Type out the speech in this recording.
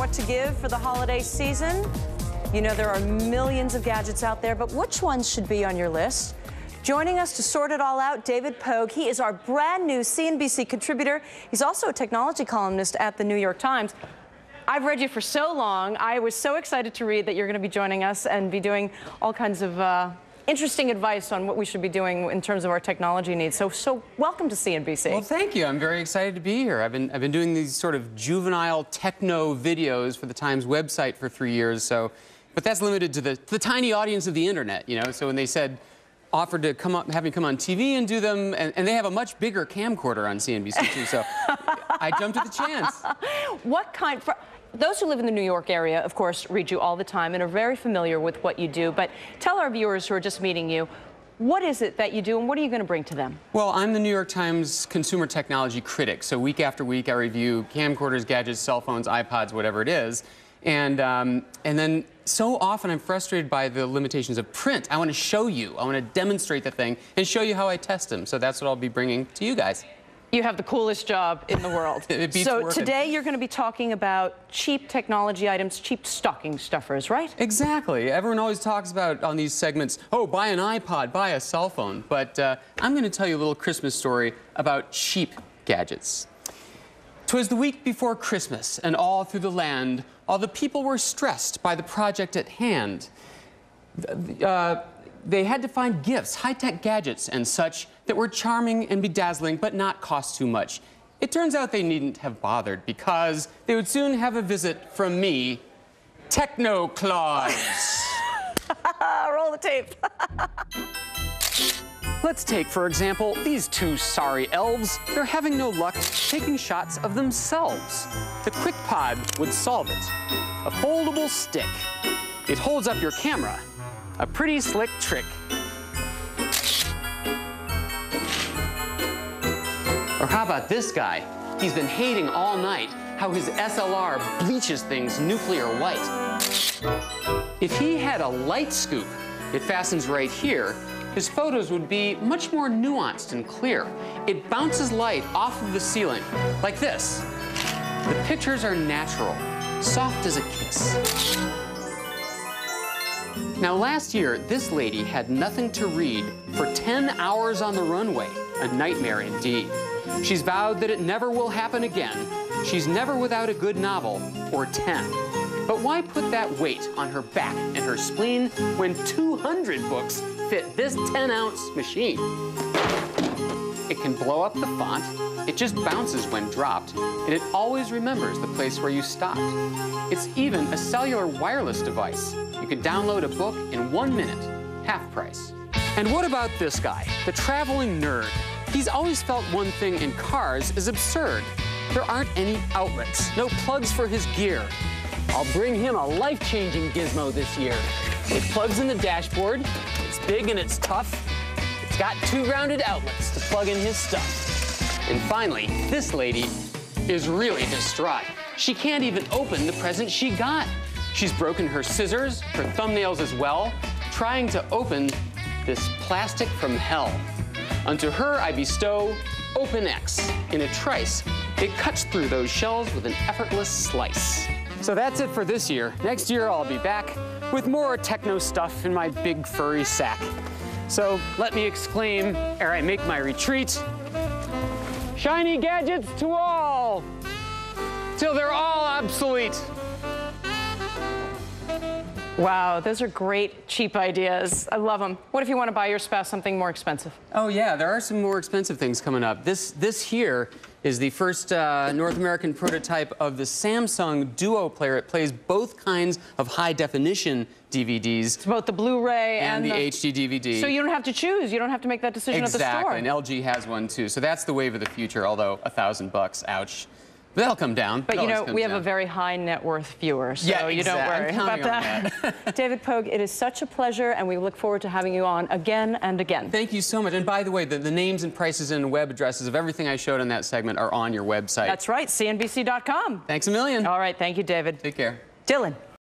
what to give for the holiday season? You know there are millions of gadgets out there, but which ones should be on your list? Joining us to sort it all out, David Pogue. He is our brand new CNBC contributor. He's also a technology columnist at the New York Times. I've read you for so long. I was so excited to read that you're going to be joining us and be doing all kinds of interesting advice on what we should be doing in terms of our technology needs. So welcome to CNBC. Well, thank you. I'm very excited to be here. I've been doing these sort of juvenile techno videos for the Times website for 3 years. But that's limited to the tiny audience of the internet, you know. So when they offered to have me come on TV and do them, and they have a much bigger camcorder on CNBC too. So I jumped at the chance. Those who live in the New York area, of course, read you all the time and are very familiar with what you do. But tell our viewers who are just meeting you, what is it that you do and what are you going to bring to them? Well, I'm the New York Times consumer technology critic. So week after week, I review camcorders, gadgets, cell phones, iPods, whatever it is. And then so often I'm frustrated by the limitations of print. I want to show you. I want to demonstrate the thing and show you how I test them. So that's what I'll be bringing to you guys. You have the coolest job in the world. So today you're going to be talking about cheap technology items, cheap stocking stuffers, right? Exactly. Everyone always talks about on these segments, oh, buy an iPod, buy a cell phone. But I'm going to tell you a little Christmas story about cheap gadgets. 'Twas the week before Christmas, and all through the land, all the people were stressed by the project at hand. They had to find gifts, high-tech gadgets and such that were charming and bedazzling but not cost too much. It turns out they needn't have bothered because they would soon have a visit from me, Techno Claus. Roll the tape. Let's take, for example, these two sorry elves. They're having no luck taking shots of themselves. The QuickPod would solve it. A foldable stick. It holds up your camera. A pretty slick trick. Or how about this guy? He's been hating all night how his SLR bleaches things nuclear white. If he had a light scoop, it fastens right here, his photos would be much more nuanced and clear. It bounces light off of the ceiling, like this. The pictures are natural, soft as a kiss. Now, last year, this lady had nothing to read for 10 hours on the runway. A nightmare indeed. She's vowed that it never will happen again. She's never without a good novel or 10. But why put that weight on her back and her spleen when 200 books fit this 10-ounce machine? It can blow up the font, it just bounces when dropped, and it always remembers the place where you stopped. It's even a cellular wireless device. You can download a book in 1 minute, half price. And what about this guy, the traveling nerd? He's always felt one thing in cars is absurd. There aren't any outlets, no plugs for his gear. I'll bring him a life-changing gizmo this year. It plugs in the dashboard, it's big and it's tough. It's got 2 rounded outlets to plug in his stuff. And finally, this lady is really distraught. She can't even open the present she got. She's broken her scissors, her thumbnails as well, trying to open this plastic from hell. Unto her I bestow OpenX. In a trice, it cuts through those shells with an effortless slice. So that's it for this year. Next year I'll be back with more techno stuff in my big furry sack. So let me exclaim ere I make my retreat, shiny gadgets to all, till they're all obsolete. Wow, those are great, cheap ideas. I love them. What if you want to buy your spouse something more expensive? Oh, yeah, there are some more expensive things coming up. This here is the first North American prototype of the Samsung Duo player. It plays both kinds of high-definition DVDs. It's both the Blu-ray and the HD DVD. So you don't have to choose. You don't have to make that decision at the store. Exactly, and LG has one, too. So that's the wave of the future, although $1,000, ouch. That'll come down. But, you know, we have a very high net worth viewer, so yeah, you don't worry about that. David Pogue, it is such a pleasure, and we look forward to having you on again and again. Thank you so much. And by the way, the names and prices and web addresses of everything I showed on that segment are on your website. That's right, CNBC.com. Thanks a million. All right, thank you, David. Take care. Dylan.